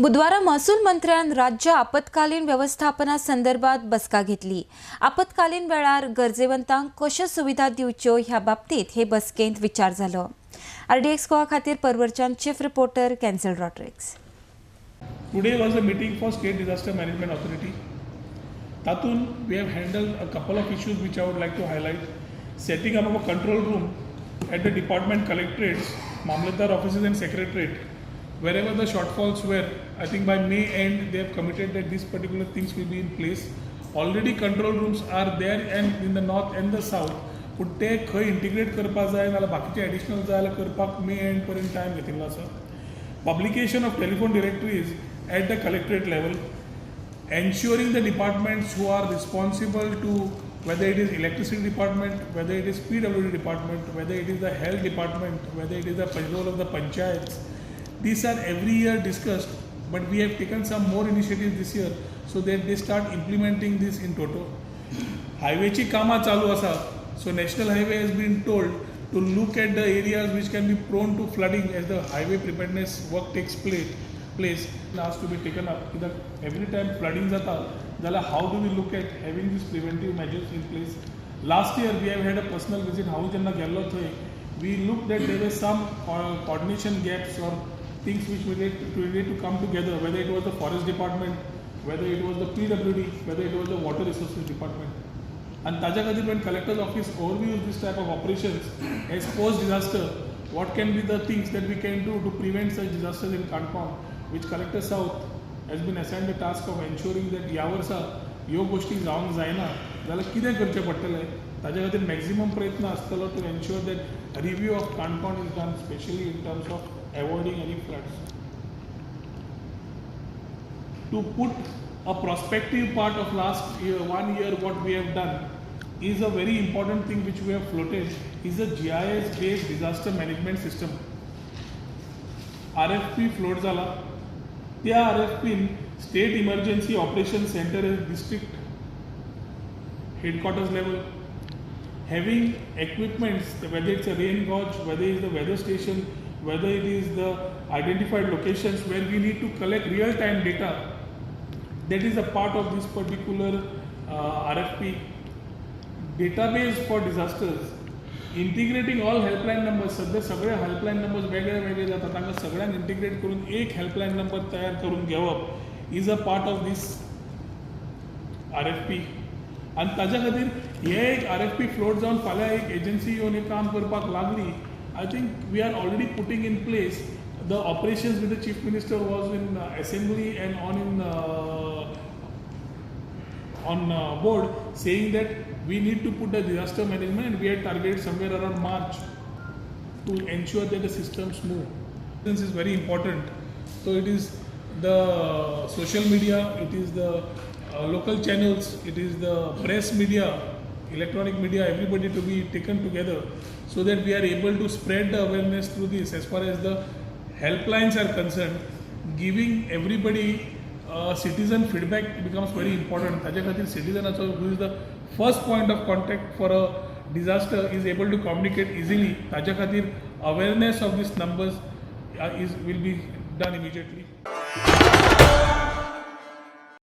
बुधवारा महसूल मंत्र्यान राज्य आपत्कालीन व्यवस्थापना संदर्भात बसका घेतली। आपत्कालीन वेळार गरजेवंतांक कशा सुविधा दिवच्यो ह्या बाबतीत हे बसकेंत विचार जालो। RDX गोवा खातीर परवरच्यान चीफ रिपोर्टर कॅन्सल Rodrigues. Today was a meeting for State Disaster Management Authority. Tatun, we have handled a couple of issues which I would like to highlight. Setting up of a control room at the department collectorates, Mamlatdar offices and secretariat. Wherever the shortfalls were, I think by May end they have committed that these particular things will be in place. Already control rooms are there and in the north and the south. But ते खंय integrate करपाक जाय नाल्यार बाकीचे additional जाय जाल्यार करपाक May end पर्यंत time घेतिल्लो आसा. Publication of telephone directories at the collectorate level, ensuring the departments who are responsible to, whether it is electricity department, whether it is PWD department, whether it is the health department, whether it is the payroll of the panchayats, these are every year discussed, but we have taken some more initiatives this year so that they start implementing this in toto. Highway chi kama chalu asa, so National Highway has been told to look at the areas which can be prone to flooding as the highway preparedness work takes place has to be taken up. Every time flooding zata, how do we look at having these preventive measures in place? Last year we have had a personal visit. We looked at there were some coordination gaps or things which we need to come together, whether it was the forest department, whether it was the PWD, whether it was the water resources department. And Taja Khatir, when collector's office overviews this type of operations as post-disaster, what can be the things that we can do to prevent such disasters in Kanpon, which Collector South has been assigned the task of ensuring that ह्या वर्सा ह्यो गोष्टी जावंक जायना जाल्यार कितें करचें पडटलें ताजे खातीर मॅक्झिमम प्रयत्न आसतलो to ensure that review of Kanpon is done, especially in terms of avoiding any floods. To put a prospective part of last year, 1 year, what we have done is a very important thing which we have floated is a GIS based disaster management system. RFP float zala. त्या RFP State Emergency Operations Center and District headquarters level, having equipments, whether it's a rain gauge, whether it's the weather station, whether it is the identified locations where we need to collect real-time data, that is a part of this particular RFP. Database for disasters, integrating all helpline numbers. सध्या सगळे helpline numbers वेगळे जातात, तांकां सगळ्यांक integrate करून एक helpline number तयार करून घेवप is a part of this RFP. आणि ताज्या खातीर हे एक RFP float जावन फाल्यां एक एजन्सी येवन एक काम करपाक लागली. I think we are already putting in place the operations with the Chief Minister was in assembly and on board saying that we need to put the disaster management and we had targeted somewhere around March to ensure that the systems move. This is very important. So it is the social media, it is the local channels, it is the press media, electronic media, everybody to be taken together so that we are able to spread the awareness through this. As far as the helplines are concerned, giving everybody citizen feedback becomes very important. Taja Khatir citizen who is the first point of contact for a disaster is able to communicate easily. Taja Khatir awareness of these numbers will be done immediately.